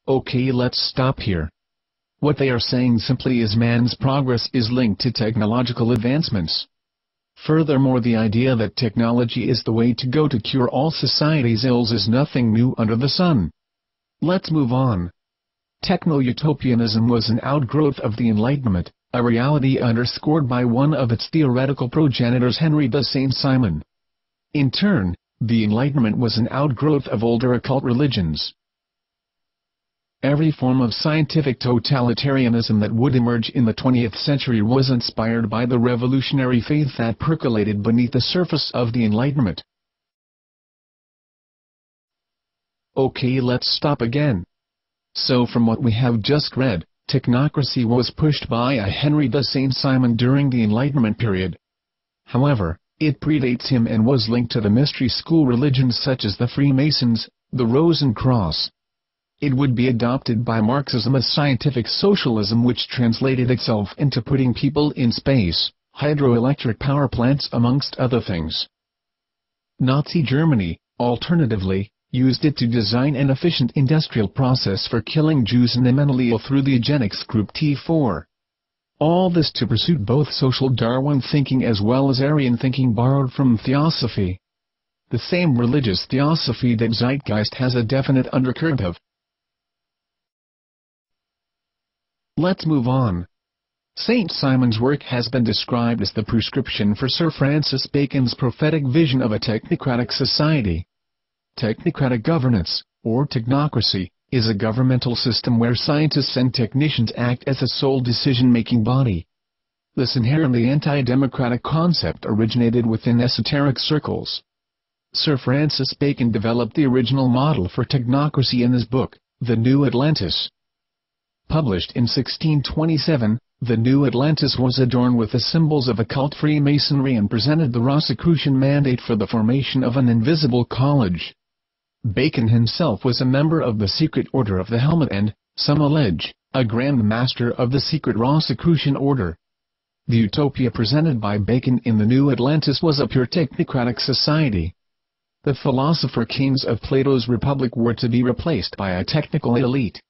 Okay, let's stop here. What they are saying simply is man's progress is linked to technological advancements. Furthermore, the idea that technology is the way to go to cure all society's ills is nothing new under the sun. Let's move on. Techno-utopianism was an outgrowth of the Enlightenment, a reality underscored by one of its theoretical progenitors, Henry de Saint-Simon. In turn, the Enlightenment was an outgrowth of older occult religions. Every form of scientific totalitarianism that would emerge in the 20th century was inspired by the revolutionary faith that percolated beneath the surface of the Enlightenment. Okay, let's stop again. So from what we have just read, technocracy was pushed by a Henry de Saint-Simon during the Enlightenment period. However, it predates him and was linked to the mystery school religions such as the Freemasons, the Rose and Cross. It would be adopted by Marxism as scientific socialism, which translated itself into putting people in space, hydroelectric power plants amongst other things. Nazi Germany, alternatively, used it to design an efficient industrial process for killing Jews and the mentally ill through the eugenics group T4. All this to pursue both social Darwin thinking as well as Aryan thinking borrowed from theosophy. The same religious theosophy that Zeitgeist has a definite undercurrent of. Let's move on. St. Simon's work has been described as the prescription for Sir Francis Bacon's prophetic vision of a technocratic society. Technocratic governance, or technocracy, is a governmental system where scientists and technicians act as a sole decision-making body. This inherently anti-democratic concept originated within esoteric circles. Sir Francis Bacon developed the original model for technocracy in his book, The New Atlantis. Published in 1627, The New Atlantis was adorned with the symbols of occult Freemasonry and presented the Rosicrucian mandate for the formation of an invisible college. Bacon himself was a member of the Secret Order of the Helmet and, some allege, a Grand Master of the secret Rosicrucian Order. The utopia presented by Bacon in The New Atlantis was a pure technocratic society. The philosopher kings of Plato's Republic were to be replaced by a technical elite.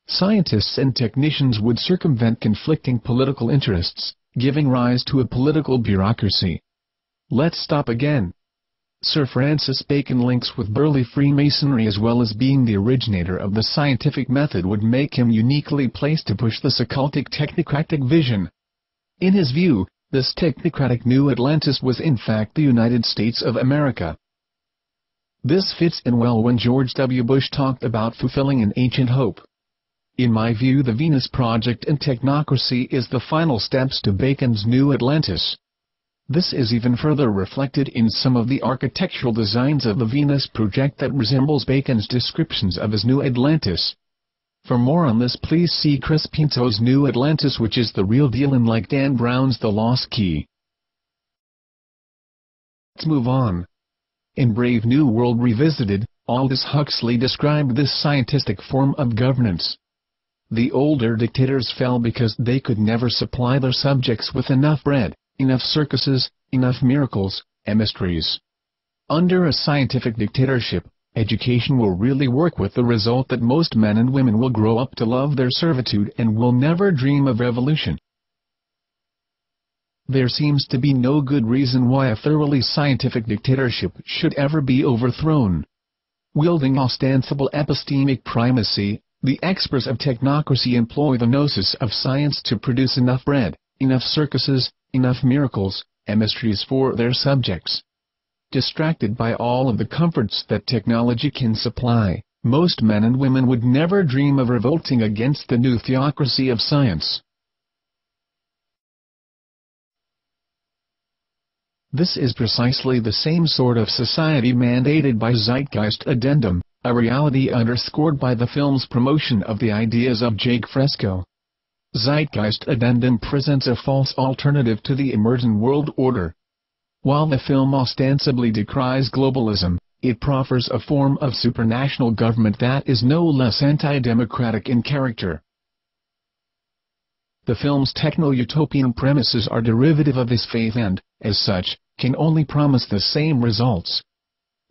Scientists and technicians would circumvent conflicting political interests, giving rise to a political bureaucracy. Let's stop again. Sir Francis Bacon links with burly Freemasonry as well as being the originator of the scientific method would make him uniquely placed to push this occultic technocratic vision. In his view, this technocratic New Atlantis was in fact the United States of America. This fits in well when George W. Bush talked about fulfilling an ancient hope. In my view, the Venus Project and technocracy is the final steps to Bacon's New Atlantis. This is even further reflected in some of the architectural designs of the Venus Project that resembles Bacon's descriptions of his New Atlantis. For more on this, please see Chris Pinto's New Atlantis, which is the real deal, and like Dan Brown's The Lost Key. Let's move on. In Brave New World Revisited, Aldous Huxley described this scientific form of governance. The older dictators fell because they could never supply their subjects with enough bread, enough circuses, enough miracles, and mysteries. Under a scientific dictatorship, education will really work, with the result that most men and women will grow up to love their servitude and will never dream of revolution. There seems to be no good reason why a thoroughly scientific dictatorship should ever be overthrown. Wielding ostensible epistemic primacy, the experts of technocracy employ the gnosis of science to produce enough bread, enough circuses, enough miracles, and mysteries for their subjects. Distracted by all of the comforts that technology can supply, most men and women would never dream of revolting against the new theocracy of science. This is precisely the same sort of society mandated by Zeitgeist Addendum, a reality underscored by the film's promotion of the ideas of Jake Fresco. Zeitgeist Addendum presents a false alternative to the emergent world order. While the film ostensibly decries globalism, it proffers a form of supranational government that is no less anti-democratic in character. The film's techno-utopian premises are derivative of this faith and, as such, can only promise the same results.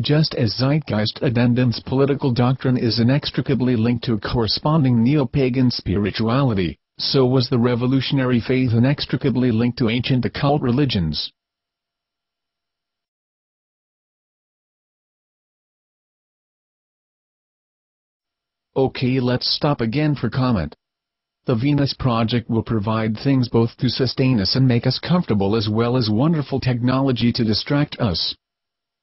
Just as Zeitgeist Addendum's political doctrine is inextricably linked to a corresponding neo-pagan spirituality, so was the revolutionary faith inextricably linked to ancient occult religions. Okay, let's stop again for comment. The Venus Project will provide things both to sustain us and make us comfortable, as well as wonderful technology to distract us.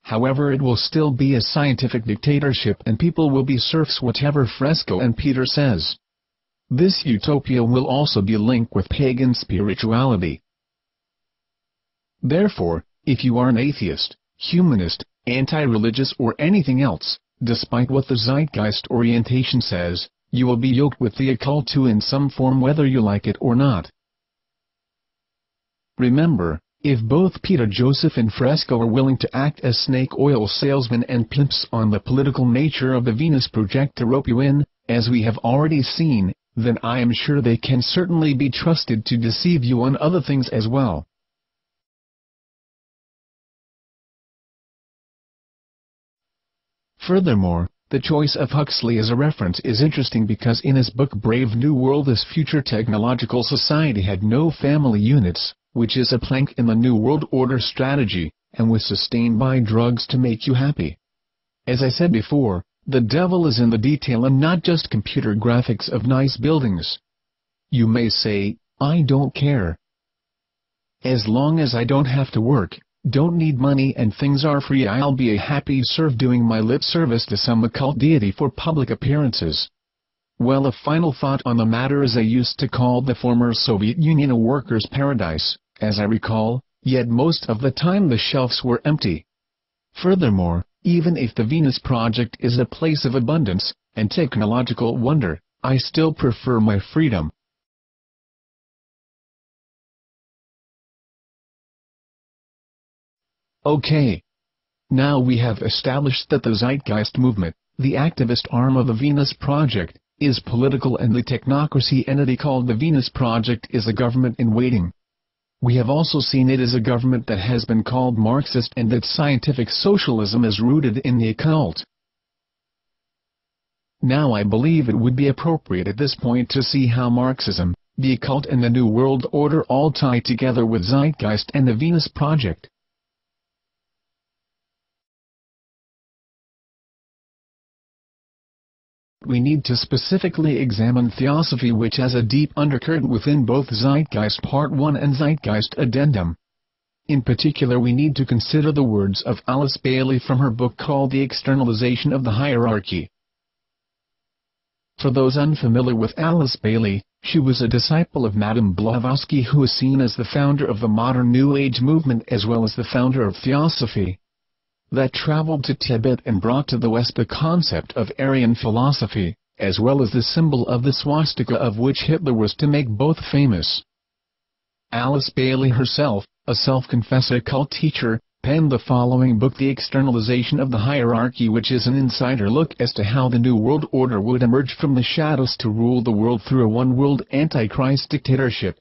However, it will still be a scientific dictatorship and people will be serfs, whatever Fresco and Peter says. This utopia will also be linked with pagan spirituality. Therefore, if you are an atheist, humanist, anti-religious or anything else, despite what the Zeitgeist orientation says, you will be yoked with the occult too in some form, whether you like it or not. Remember, if both Peter Joseph and Fresco are willing to act as snake oil salesmen and pimps on the political nature of the Venus Project to rope you in, as we have already seen, then I am sure they can certainly be trusted to deceive you on other things as well. Furthermore, the choice of Huxley as a reference is interesting because in his book Brave New World, this future technological society had no family units, which is a plank in the New World Order strategy, and was sustained by drugs to make you happy. As I said before, the devil is in the detail and not just computer graphics of nice buildings. You may say, I don't care. As long as I don't have to work, don't need money and things are free, I'll be a happy serf doing my lip service to some occult deity for public appearances. Well, a final thought on the matter is I used to call the former Soviet Union a worker's paradise, as I recall, yet most of the time the shelves were empty. Furthermore, even if the Venus Project is a place of abundance and technological wonder, I still prefer my freedom. Okay. Now we have established that the Zeitgeist movement, the activist arm of the Venus Project, is political and the technocracy entity called the Venus Project is a government in waiting. We have also seen it is a government that has been called Marxist and that scientific socialism is rooted in the occult. Now I believe it would be appropriate at this point to see how Marxism, the occult and the New World Order all tie together with Zeitgeist and the Venus Project. We need to specifically examine theosophy, which has a deep undercurrent within both Zeitgeist Part 1 and Zeitgeist Addendum. In particular, we need to consider the words of Alice Bailey from her book called The Externalization of the Hierarchy. For those unfamiliar with Alice Bailey, she was a disciple of Madame Blavatsky, who is seen as the founder of the modern New Age movement as well as the founder of theosophy. That traveled to Tibet and brought to the West the concept of Aryan philosophy, as well as the symbol of the swastika, of which Hitler was to make both famous. Alice Bailey herself, a self-confessed occult teacher, penned the following book, The Externalization of the Hierarchy, which is an insider look as to how the New World Order would emerge from the shadows to rule the world through a one-world antichrist dictatorship.